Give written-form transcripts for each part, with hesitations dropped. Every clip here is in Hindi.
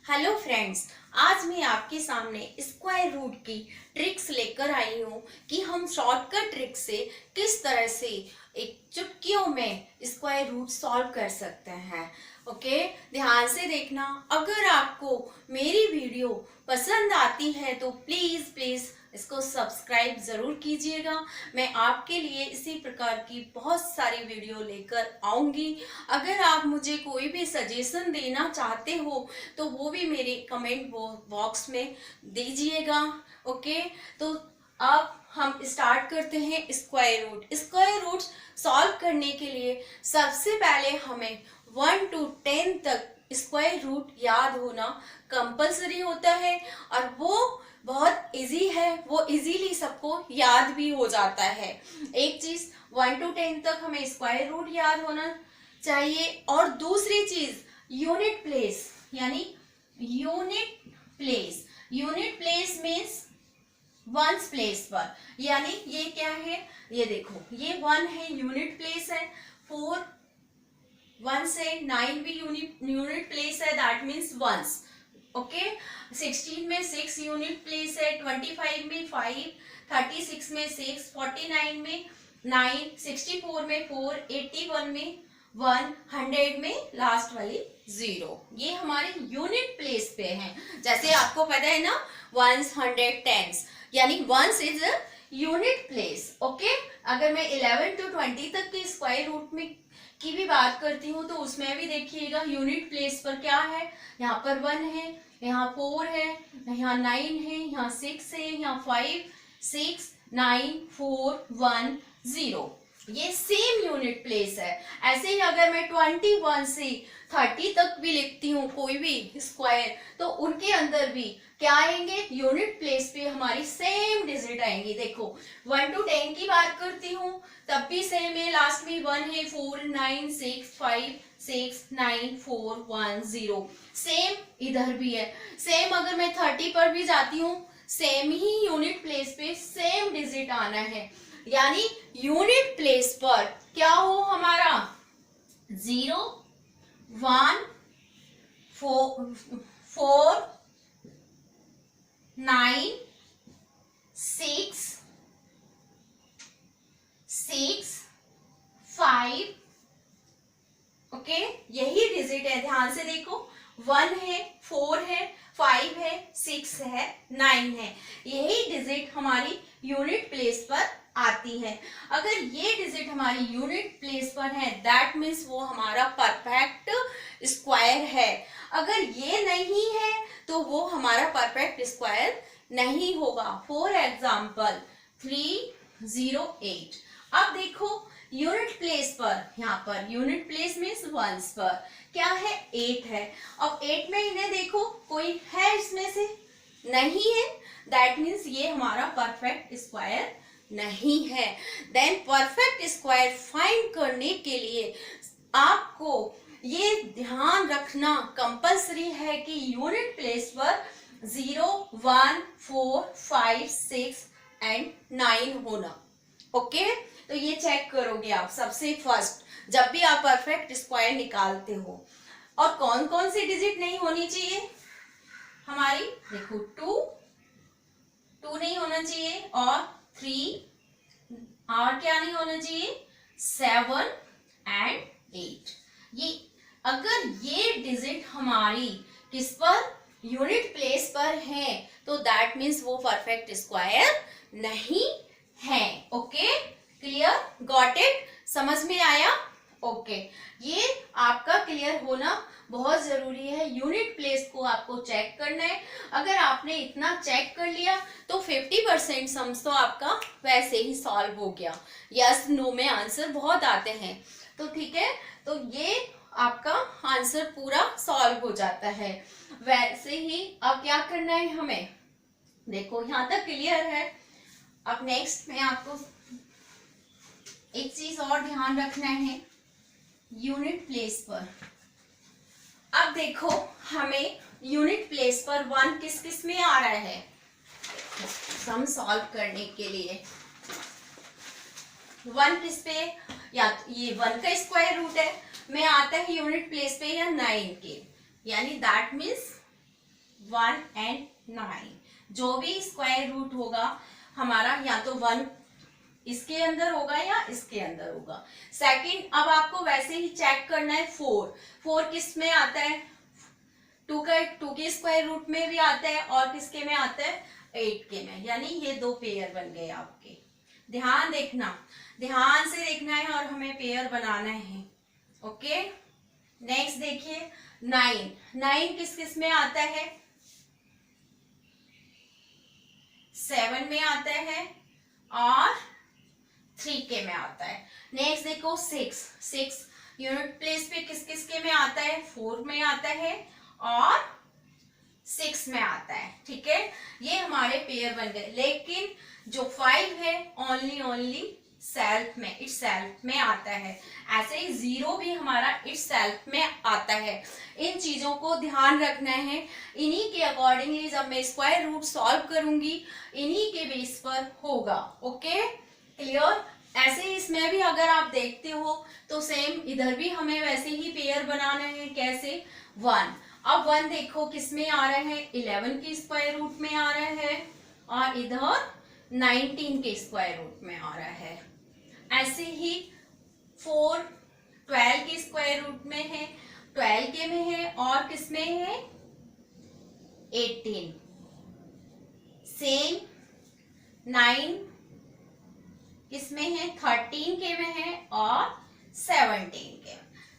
हेलो फ्रेंड्स, आज मैं आपके सामने स्क्वायर रूट की ट्रिक्स लेकर आई हूँ कि हम शॉर्टकट ट्रिक से किस तरह से एक चुटकियों में स्क्वायर रूट सॉल्व कर सकते हैं। ओके, ध्यान से देखना। अगर आपको मेरी वीडियो पसंद आती है तो प्लीज़ प्लीज़ इसको सब्सक्राइब ज़रूर कीजिएगा। मैं आपके लिए इसी प्रकार की बहुत सारी वीडियो लेकर आऊँगी। अगर आप मुझे कोई भी सजेशन देना चाहते हो तो वो भी मेरे कमेंट बॉक्स में दीजिएगा। ओके, तो अब हम स्टार्ट करते हैं square root. Square root solve करने के लिए सबसे पहले हमें 1 to 10 तक स्क्वायर रूट याद होना कंपलसरी होता है और वो बहुत इजी है, वो इजीली सबको याद भी हो जाता है। एक चीज 1 to 10 तक हमें स्क्वायर रूट याद होना चाहिए और दूसरी चीज यूनिट प्लेस, यानी unit place means ones place पर, यानी ये क्या है, ये देखो ये 1 है, यूनिट प्लेस है। 4 1 से 9 भी यूनिट प्लेस है, दैट मीन्स वंस। ओके, 16 में 6 यूनिट प्लेस है, 25 में 5, 36 में 6, 49 में 9, 64 में 4, 81 में 1, 100 में लास्ट वाली 0। ये हमारे यूनिट प्लेस पे हैं। जैसे आपको पता है ना, वंस, हंड्रेड, टेंस, यानी ones is a unit place. Okay, अगर मैं 11 to 20 तक के स्क्वायर रूट में की भी बात करती हूँ तो उसमें भी देखिएगा यूनिट प्लेस पर क्या है। यहाँ पर 1 है, यहाँ 4 है, यहाँ 9 है, यहाँ 6 है, यहाँ 5, 6, 9, 4, 1, 0। ये सेम यूनिट प्लेस है। ऐसे ही अगर मैं 21 से 30 तक भी लिखती हूँ कोई भी स्क्वायर, तो उनके अंदर भी क्या आएंगे, यूनिट प्लेस पे हमारी सेम डिजिट आएंगी। देखो 1 to 10 की बात करती हूँ तब भी सेम है, लास्ट में 1 है, 4, 9, 6, 5, 6, 9, 4, 1, 0। सेम इधर भी है। सेम अगर मैं 30 पर भी जाती हूँ, सेम ही यूनिट प्लेस पे सेम डिजिट आना है। यानी यूनिट प्लेस पर क्या हो हमारा 0, 1, 4, 9, 6, 5। ओके, यही डिजिट है, ध्यान से देखो। 1 है, 4 है, 5 है, 6 है, 9 है। यही डिजिट हमारी यूनिट प्लेस पर आती है। अगर ये डिजिट हमारी यूनिट प्लेस पर है, दैट मीन्स वो हमारा परफेक्ट स्क्वायर है। अगर ये नहीं है तो वो हमारा परफेक्ट स्क्वायर नहीं होगा। For example 308। अब देखो यूनिट प्लेस पर, यहाँ per unit place means once पर क्या है, 8 है। अब 8 में इन्हें देखो कोई है इसमें से, नहीं है, दैट मीन्स ये हमारा परफेक्ट स्क्वायर नहीं है। देन परफेक्ट स्क्वायर फाइंड करने के लिए आपको ये ध्यान रखना कंपल्सरी है कि यूनिट प्लेस पर 0, 1, 4, 5, 6 एंड 9 होना। ओके, तो ये चेक करोगे आप सबसे फर्स्ट जब भी आप परफेक्ट स्क्वायर निकालते हो। और कौन कौन सी डिजिट नहीं होनी चाहिए हमारी, देखो 2 नहीं होना चाहिए, और 3, और क्या नहीं होना चाहिए, 7 एंड 8। ये अगर ये डिजिट हमारी किस पर, यूनिट प्लेस पर है, तो दैट मीन्स वो परफेक्ट स्क्वायर नहीं है। ओके, क्लियर, गॉट इट, समझ में आया। ओके, ये आपका क्लियर होना बहुत जरूरी है। यूनिट प्लेस को आपको चेक करना है। अगर आपने इतना चेक कर लिया तो 50% सम्स तो आपका वैसे ही सॉल्व हो गया। यस नो में आंसर बहुत आते हैं, तो ठीक है, तो ये आपका आंसर पूरा सॉल्व हो जाता है। वैसे ही अब क्या करना है हमें, देखो यहाँ तक क्लियर है। अब नेक्स्ट में आपको एक चीज और ध्यान रखना है, यूनिट प्लेस पर। अब देखो हमें यूनिट प्लेस पर 1 किस किस में आ रहा है, सम सॉल्व करने के लिए 1 किस पे, या ये 1 का स्क्वायर रूट है, में आता है यूनिट प्लेस पे या 9 के, यानी दैट मीन्स 1 एंड 9, जो भी स्क्वायर रूट होगा हमारा या तो 1 इसके अंदर होगा या इसके अंदर होगा। सेकंड, अब आपको वैसे ही चेक करना है 4 किस में आता है, 2 के स्क्वायर रूट में भी आता है और किसके में आता है, 8 के में, यानी ये 2 पेयर बन गए आपके। ध्यान देखना, ध्यान से देखना है और हमें पेयर बनाना है। ओके, नेक्स्ट देखिए 9 किस किस में आता है, 7 में आता है और 3 के में आता है। नेक्स्ट देखो 6 यूनिट प्लेस पे किस किस के में आता है, 4 में आता है और 6 में आता है। ठीक है, ये हमारे पेयर बन गए। लेकिन जो 5 है ओनली सेल्फ में, इट सेल्फ में आता है। ऐसे ही 0 भी हमारा इट सेल्फ में आता है। इन चीजों को ध्यान रखना है। इन्हीं के अकॉर्डिंगली जब मैं स्क्वायर रूट सॉल्व करूंगी इन्हीं के बेस पर होगा। Okay, clear. ऐसे ही इसमें भी अगर आप देखते हो तो सेम इधर भी हमें वैसे ही पेयर बनाना है। कैसे, 1, अब 1 देखो किस में आ रहा है, 11 के स्क्वायर रूट में आ रहा है और इधर 19 के स्क्वायर रूट में आ रहा है। ऐसे ही 4 12 के स्क्वायर रूट में है, 12 के में है और किस में है, 18। सेम 9 किसमें है, 13 के में है और 17 के।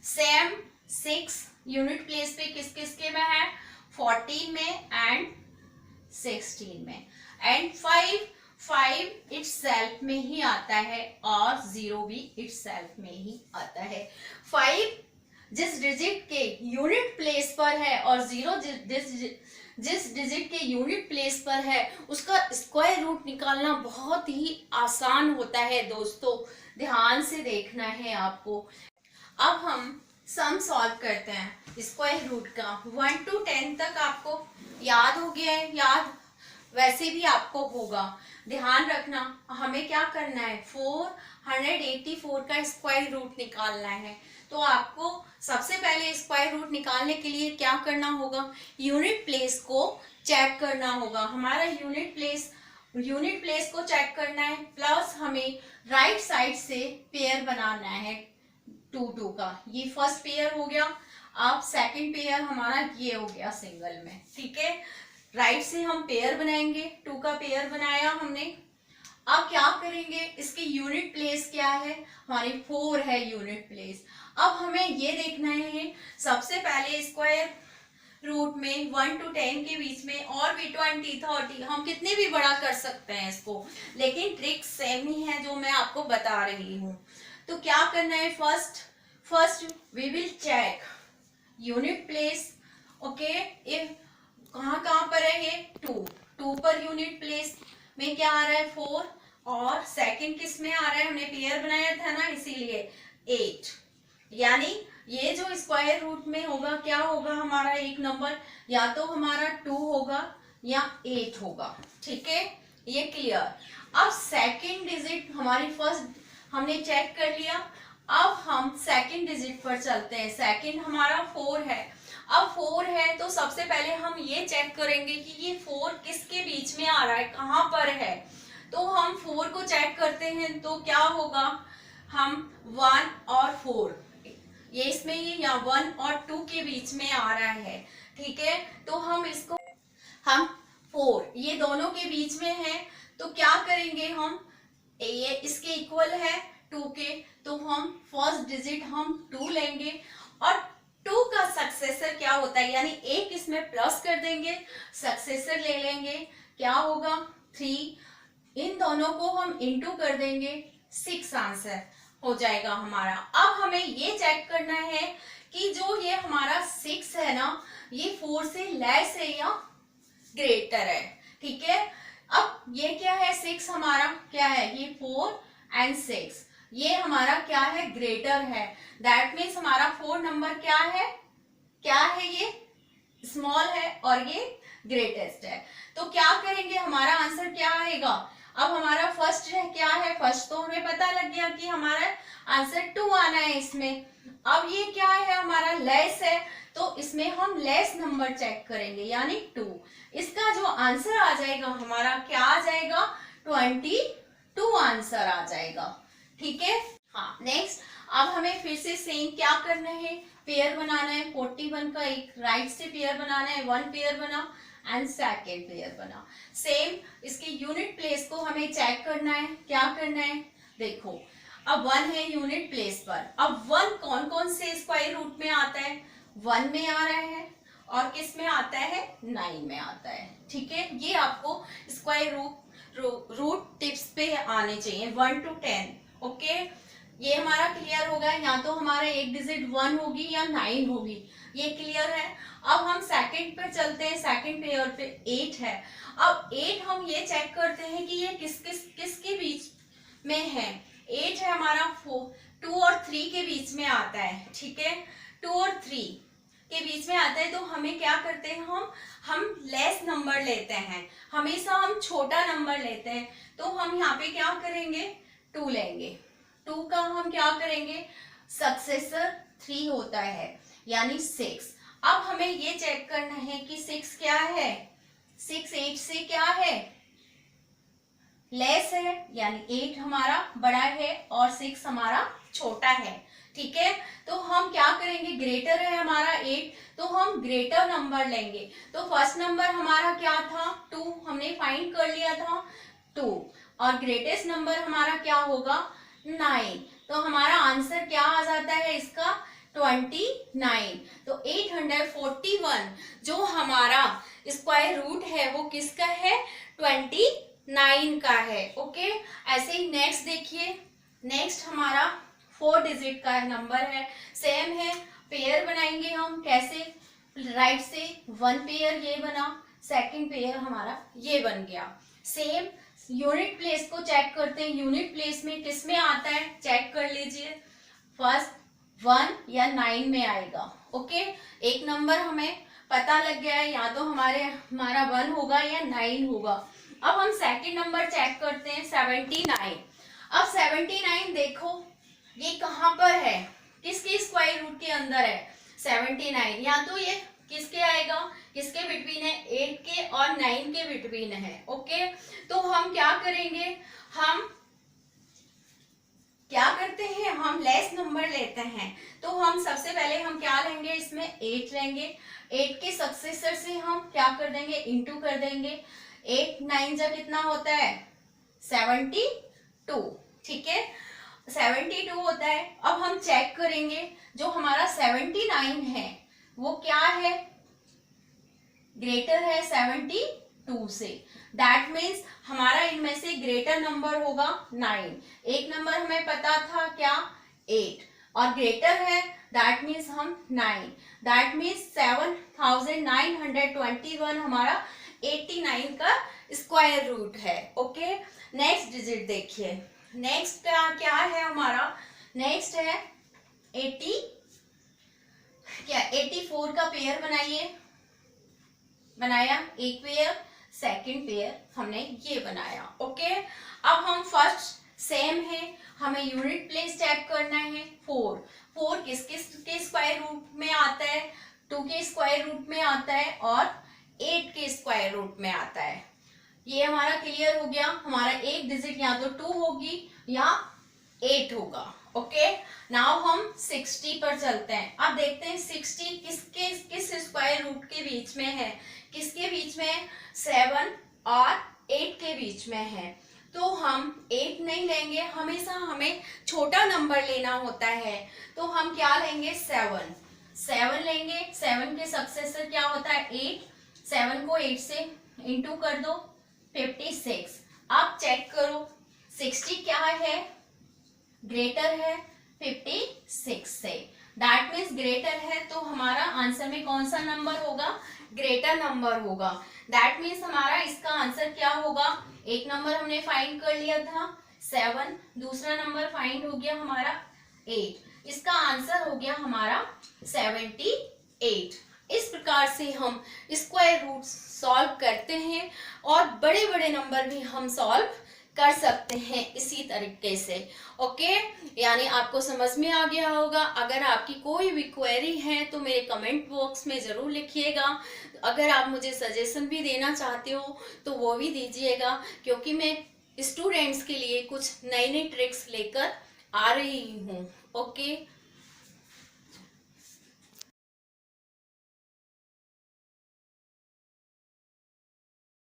सेम 6 यूनिट प्लेस पे किस किस के में है, 14 में एंड 16 में। एंड 5 इट सेल्फ में ही आता है और 0 भी इट सेल्फ में ही आता है। 5 जिस डिजिट के यूनिट प्लेस पर है और 0 जिस डिजिट के यूनिट प्लेस पर है उसका स्क्वायर रूट निकालना बहुत ही आसान होता है दोस्तों, ध्यान से देखना है आपको। अब हम सम सॉल्व करते हैं स्क्वायर रूट का। 1 to 10 तक आपको याद हो गया है, याद वैसे भी आपको होगा। ध्यान रखना, हमें क्या करना है, 484 का स्क्वायर रूट निकालना है। तो आपको सबसे पहले स्क्वायर रूट निकालने के लिए क्या करना होगा, यूनिट प्लेस को चेक करना होगा। हमारा यूनिट प्लेस को चेक करना है, प्लस हमें राइट साइड से पेयर बनाना है 2 का। ये फर्स्ट पेयर हो गया। अब सेकंड पेयर हमारा ये हो गया सिंगल में। ठीक है, राइट से हम पेयर बनाएंगे, 2 का पेयर बनाया हमने। अब क्या करेंगे, इसकी यूनिट प्लेस क्या है, हमारी 4 है यूनिट प्लेस। अब हमें ये देखना है, सबसे पहले स्क्वायर रूट में 1 to 10 के बीच में और भी 20 30 हम कितने भी बड़ा कर सकते हैं इसको, लेकिन ट्रिक सेम ही है जो मैं आपको बता रही हूँ। तो क्या करना है, first we will check unit place. Okay, if कहाँ पर है ये, 2 पर यूनिट प्लेस में क्या आ रहा है, 4 और सेकंड किस में आ रहा है, हमने पेयर बनाया था ना इसीलिए 8। यानी ये जो स्क्वायर रूट में होगा क्या होगा, हमारा एक नंबर या तो हमारा 2 होगा या 8 होगा। ठीक है, ये क्लियर। अब सेकंड डिजिट हमारी फर्स्ट हमने चेक कर लिया, अब हम सेकंड डिजिट पर चलते हैं। सेकंड हमारा 4 है। अब 4 है तो सबसे पहले हम ये चेक करेंगे कि ये 4 किसके बीच में आ रहा है, कहाँ पर है। तो हम 4 को चेक करते हैं तो क्या होगा, हम 1 और 4 ये इसमें ये या 1 और 2 के बीच में आ रहा है। ठीक है, तो हम इसको 4 ये दोनों के बीच में है तो क्या करेंगे, हम ये इसके इक्वल है 2 के, तो हम फर्स्ट डिजिट हम 2 लेंगे और 2 का सक्सेसर क्या होता है, यानी एक इसमें प्लस कर देंगे, सक्सेसर ले लेंगे, क्या होगा 3। इन दोनों को हम इनटू कर देंगे, 6 आंसर हो जाएगा हमारा। अब हमें ये चेक करना है कि जो ये हमारा 6 है ना, ये 4 से लेस है या ग्रेटर है। ठीक है, अब ये क्या है, 6 हमारा क्या है, ये 4 एंड 6 ये हमारा क्या है, ग्रेटर है। दैट मीन्स हमारा 4 नंबर क्या है ये स्मॉल है और ये ग्रेटेस्ट है। तो क्या करेंगे, हमारा आंसर क्या आएगा। अब हमारा फर्स्ट है क्या है, फर्स्ट तो हमें पता लग गया कि हमारा आंसर 2 आना है इसमें। अब ये क्या है, हमारा लेस है, तो तो इसमें हम लेस नंबर चेक करेंगे यानी 2। इसका जो आंसर आ जाएगा हमारा क्या आ जाएगा, 22 आंसर आ जाएगा। ठीक है। हाँ, नेक्स्ट अब हमें फिर से सेम क्या करना है, पेयर बनाना है। 41 का एक राइट से पेयर बनाना है, 1 पेयर बना एंड सेकेंड पेयर बना। सेम इसके यूनिट प्लेस को हमें चेक करना है। क्या करना है, देखो अब 1 है यूनिट प्लेस पर। अब 1 कौन कौन से स्क्वायर रूट में आता है, 1 में आ रहा है और किस में आता है, 9 में आता है। ठीक है, ये आपको स्क्वायर रूट टिप्स पे आने चाहिए 1 to 10। ओके, ये हमारा क्लियर होगा। या तो हमारा एक डिजिट 1 होगी या 9 होगी, ये क्लियर है। अब हम सेकंड पे चलते हैं। सेकंड पेयर पे 8 है। अब 8 हम ये चेक करते हैं कि ये किसके बीच में है। 8 है हमारा 2 और 3 के बीच में आता है। ठीक है, 2 और 3 के बीच में आता है। तो हमें क्या करते हैं, हम लेस नंबर लेते हैं। हमेशा हम छोटा नंबर लेते हैं। तो हम यहाँ पे क्या करेंगे, 2 लेंगे। 2 का हम क्या करेंगे, सक्सेसर 3 होता है यानी 6। अब हमें ये चेक करना है कि 6 क्या है, 6 8 से क्या है, लेस है यानी 8 हमारा बड़ा है और 6 हमारा छोटा है। ठीक है, तो हम क्या करेंगे, ग्रेटर है हमारा 8 तो हम ग्रेटर नंबर लेंगे। तो फर्स्ट नंबर हमारा क्या था, 2, हमने फाइंड कर लिया था 2, और ग्रेटेस्ट नंबर हमारा क्या होगा, 9। तो हमारा आंसर क्या आ जाता है इसका, 29। तो 841 जो हमारा स्क्वायर रूट है वो किसका है, 29 का है। ओके, ऐसे ही नेक्स्ट देखिए। नेक्स्ट हमारा 4 डिजिट का नंबर है। सेम है, पेयर बनाएंगे हम। कैसे, राइट से 1 पेयर ये बना, सेकंड पेयर हमारा ये बन गया। सेम यूनिट प्लेस को चेक करते हैं। यूनिट प्लेस में किस में आता है, चेक कर लीजिए। फर्स्ट 1 या 9 में आएगा। ओके, एक नंबर हमें पता लग गया है, या तो हमारा 1 होगा या 9 होगा। अब हम सेकंड नंबर चेक करते हैं, 79। अब 79 देखो ये कहाँ पर है, किसके स्क्वायर रूट के अंदर है 79। या तो ये किसके आएगा, किसके बिटवीन है, 8 के और 9 के बिटवीन है। ओके, तो हम क्या करेंगे, हम क्या करते हैं, हम लेस नंबर लेते हैं। तो हम सबसे पहले हम क्या लेंगे, इसमें 8 लेंगे। 8 के सक्सेसर से हम क्या कर देंगे, इंटू कर देंगे। 8 9 जब कितना होता है, 72। ठीक है, 72 होता है। अब हम चेक करेंगे जो हमारा 79 है वो क्या है, ग्रेटर है 72 से। दैट मीन्स हमारा इनमें से ग्रेटर नंबर होगा 9। एक नंबर हमें पता था क्या, 8, और ग्रेटर है दैट मीन्स हम 9। दैट मीन्स 7921 हमारा 89 का स्क्वायर रूट है। ओके, नेक्स्ट डिजिट देखिए। नेक्स्ट क्या है हमारा, नेक्स्ट है 84 का पेयर बनाया, एक पेयर, सेकंड पेयर हमने ये बनाया। ओके, अब हम फर्स्ट सेम है, हमें यूनिट प्लेस चेक करना है। 4 किस के स्क्वायर रूट में आता है, 2 के स्क्वायर रूट में आता है और 8 के स्क्वायर रूट में आता है। ये हमारा क्लियर हो गया। हमारा एक डिजिट या तो 2 होगी या 8 होगा। ओके, नाउ हम 60 पर चलते हैं। अब देखते हैं 60 किस स्क्वायर रूट के बीच में है, किसके बीच में, 7 और 8 के बीच में है। तो हम 8 नहीं लेंगे, हमेशा हमें छोटा नंबर लेना होता है। तो हम क्या लेंगे, 7 लेंगे। 7 के सक्सेसर क्या होता है, 8। 7 को 8 से इंटू कर दो, 56। अब चेक करो 60 क्या है, ग्रेटर है 56 से। दैट मीन्स ग्रेटर है, तो हमारा आंसर में कौन सा नंबर होगा, ग्रेटर नंबर होगा। दैट मीन्स हमारा इसका आंसर क्या होगा, एक नंबर हमने फाइंड कर लिया था 7, दूसरा नंबर फाइंड हो गया हमारा 8। इसका आंसर हो गया हमारा 78। इस प्रकार से हम स्क्वायर रूट सॉल्व करते हैं और बड़े बड़े नंबर भी हम सॉल्व कर सकते हैं इसी तरीके से। ओके, यानी आपको समझ में आ गया होगा। अगर आपकी कोई भी क्वेरी है तो मेरे कमेंट बॉक्स में ज़रूर लिखिएगा। अगर आप मुझे सजेशन भी देना चाहते हो तो वो भी दीजिएगा, क्योंकि मैं स्टूडेंट्स के लिए कुछ नई नई ट्रिक्स लेकर आ रही हूँ। ओके।